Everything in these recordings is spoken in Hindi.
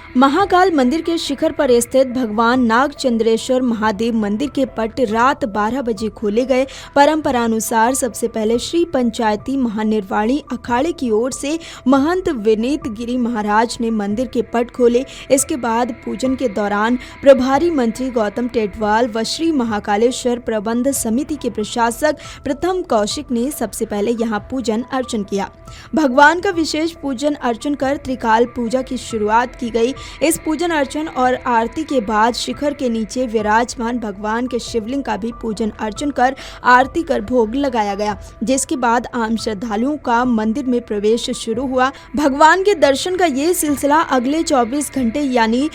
महाकाल मंदिर के शिखर पर स्थित भगवान नागचंद्रेश्वर महादेव मंदिर के पट रात 12 बजे खोले गए। परंपरानुसार सबसे पहले श्री पंचायती महानिर्वाणी अखाड़े की ओर से महंत विनीत गिरी महाराज ने मंदिर के पट खोले। इसके बाद पूजन के दौरान प्रभारी मंत्री गौतम टेटवाल व श्री महाकालेश्वर प्रबंध समिति के प्रशासक प्रथम कौशिक ने सबसे पहले यहां पूजन अर्चन किया। भगवान का विशेष पूजन अर्चन कर त्रिकाल पूजा की शुरुआत की गई। इस पूजन अर्चन और आरती के बाद शिखर के नीचे विराजमान भगवान के शिवलिंग का भी पूजन अर्चन कर आरती कर भोग लगाया गया, जिसके बाद आम श्रद्धालुओं का मंदिर में प्रवेश शुरू हुआ। भगवान के दर्शन का ये सिलसिला अगले 24 घंटे यानी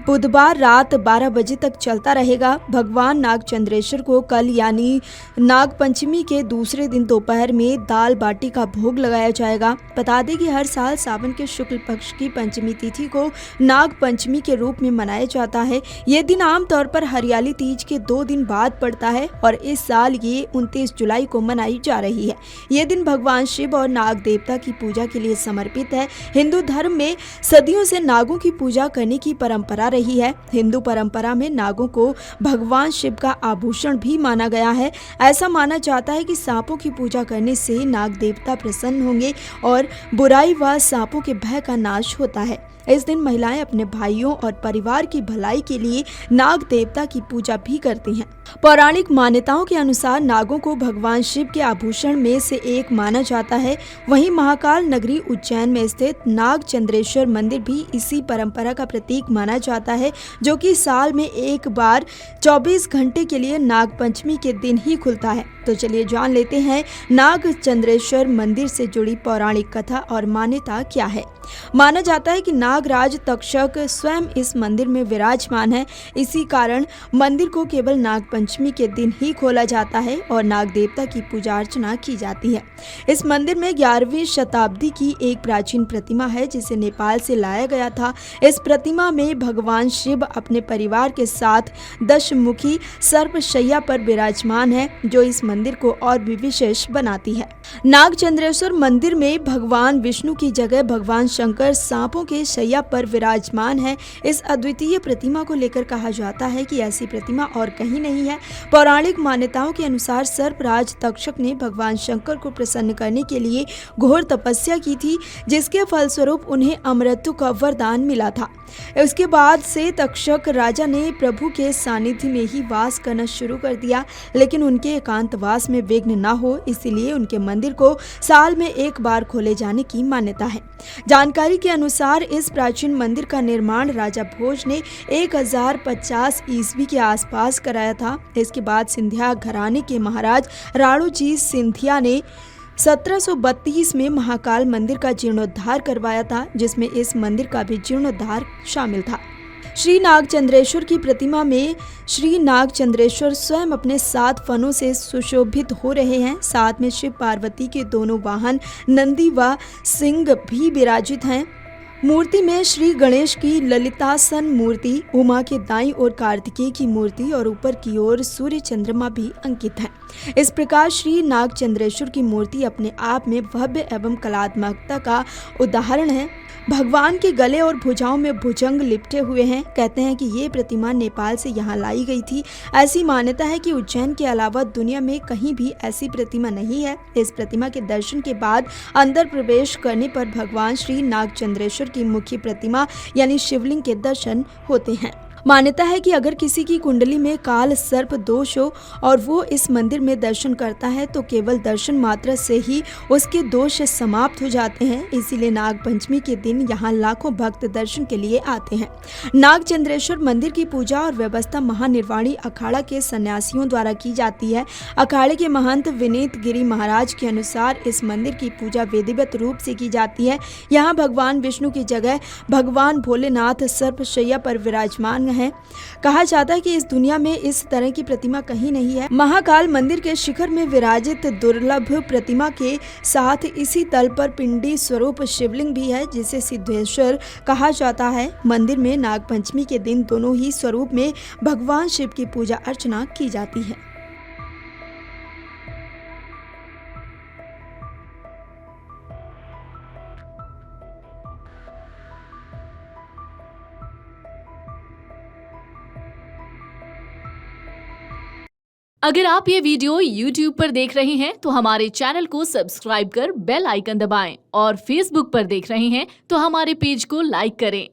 बुधवार रात 12 बजे तक चलता रहेगा। भगवान नागचंद्रेश्वर को कल यानी नाग पंचमी के दूसरे दिन दोपहर में दाल बाटी का भोग लगाया जाएगा। बता दें कि हर साल सावन के शुक्ल पक्ष की पंचमी तिथि को नाग पंचमी के रूप में मनाया जाता है। ये दिन आमतौर पर हरियाली तीज के 2 दिन बाद पड़ता है और इस साल ये 29 जुलाई को मनाई जा रही है। ये दिन भगवान शिव और नाग देवता की पूजा के लिए समर्पित है। हिंदू धर्म में सदियों से नागों की पूजा करने की परंपरा रही है। हिंदू परंपरा में नागों को भगवान शिव का आभूषण भी माना गया है। ऐसा माना जाता है कि सांपों की पूजा करने से नाग देवता प्रसन्न होंगे और बुराई व सांपों के भय का नाश होता है। इस दिन महिलाएं अपने भाइयों और परिवार की भलाई के लिए नाग देवता की पूजा भी करती हैं। पौराणिक मान्यताओं के अनुसार नागों को भगवान शिव के आभूषण में से एक माना जाता है। वहीं महाकाल नगरी उज्जैन में स्थित नागचंद्रेश्वर मंदिर भी इसी परंपरा का प्रतीक माना जाता है, जो कि साल में एक बार 24 घंटे के लिए नाग पंचमी के दिन ही खुलता है। तो चलिए जान लेते हैं नागचंद्रेश्वर मंदिर से जुड़ी पौराणिक कथा और मान्यता क्या है। माना जाता है कि नागराज तक्षक स्वयं इस मंदिर में विराजमान है। इसी कारण मंदिर को केवल नाग पंचमी के दिन ही खोला जाता है और नाग देवता की पूजा अर्चना की जाती है। इस मंदिर में 11वीं शताब्दी की एक प्राचीन प्रतिमा है, जिसे नेपाल से लाया गया था। इस प्रतिमा में भगवान शिव अपने परिवार के साथ दशमुखी सर्पशैया पर विराजमान है, जो इस मंदिर को और भी विशेष बनाती है। नागचंद्रेश्वर मंदिर में भगवान विष्णु की जगह भगवान शंकर सांपों के शैया पर विराजमान है। इस अद्वितीय प्रतिमा को लेकर कहा जाता है कि ऐसी प्रतिमा और कहीं नहीं है। पौराणिक मान्यताओं के अनुसार सर्पराज तक्षक ने भगवान शंकर को प्रसन्न करने के लिए घोर तपस्या की थी, जिसके फलस्वरूप उन्हें अमृत्यु का वरदान मिला था। उसके बाद से तक्षक राजा ने प्रभु के सानिध्य में ही वास करना शुरू कर दिया, लेकिन उनके एकांतवास में विघ्न न हो, इसीलिए उनके मंदिर को साल में एक बार खोले जाने की मान्यता है। जानकारी के अनुसार इस प्राचीन मंदिर का निर्माण राजा भोज ने 1050 ईस्वी के आसपास कराया था। इसके बाद सिंधिया घराने के महाराज राणोजी सिंधिया ने 1732 में महाकाल मंदिर का जीर्णोद्धार करवाया था, जिसमें इस मंदिर का भी जीर्णोद्धार शामिल था। श्री नागचंद्रेश्वर की प्रतिमा में श्री नागचंद्रेश्वर स्वयं अपने 7 फनों से सुशोभित हो रहे हैं। साथ में शिव पार्वती के दोनों वाहन नंदी व सिंह भी विराजित हैं। मूर्ति में श्री गणेश की ललितासन मूर्ति, उमा के दाईं ओर कार्तिकेय की मूर्ति और ऊपर की ओर सूर्य चंद्रमा भी अंकित है। इस प्रकार श्री नागचंद्रेश्वर की मूर्ति अपने आप में भव्य एवं कलात्मकता का उदाहरण है। भगवान के गले और भुजाओं में भुजंग लिपटे हुए हैं। कहते हैं कि ये प्रतिमा नेपाल से यहाँ लाई गई थी। ऐसी मान्यता है कि उज्जैन के अलावा दुनिया में कहीं भी ऐसी प्रतिमा नहीं है। इस प्रतिमा के दर्शन के बाद अंदर प्रवेश करने पर भगवान श्री नागचंद्रेश्वर की मुख्य प्रतिमा यानी शिवलिंग के दर्शन होते हैं। मान्यता है कि अगर किसी की कुंडली में काल सर्प दोष हो और वो इस मंदिर में दर्शन करता है, तो केवल दर्शन मात्र से ही उसके दोष समाप्त हो जाते हैं। इसीलिए नाग पंचमी के दिन यहाँ लाखों भक्त दर्शन के लिए आते हैं। नागचंद्रेश्वर मंदिर की पूजा और व्यवस्था महानिर्वाणी अखाड़ा के सन्यासियों द्वारा की जाती है। अखाड़े के महंत विनीत गिरी महाराज के अनुसार इस मंदिर की पूजा विधिवत रूप से की जाती है। यहाँ भगवान विष्णु की जगह भगवान भोलेनाथ सर्पशैया पर विराजमान है। कहा जाता है कि इस दुनिया में इस तरह की प्रतिमा कहीं नहीं है। महाकाल मंदिर के शिखर में विराजित दुर्लभ प्रतिमा के साथ इसी तल पर पिंडी स्वरूप शिवलिंग भी है, जिसे सिद्धेश्वर कहा जाता है। मंदिर में नागपंचमी के दिन दोनों ही स्वरूप में भगवान शिव की पूजा अर्चना की जाती है। अगर आप ये वीडियो YouTube पर देख रहे हैं तो हमारे चैनल को सब्सक्राइब कर बेल आइकन दबाएं और Facebook पर देख रहे हैं तो हमारे पेज को लाइक करें।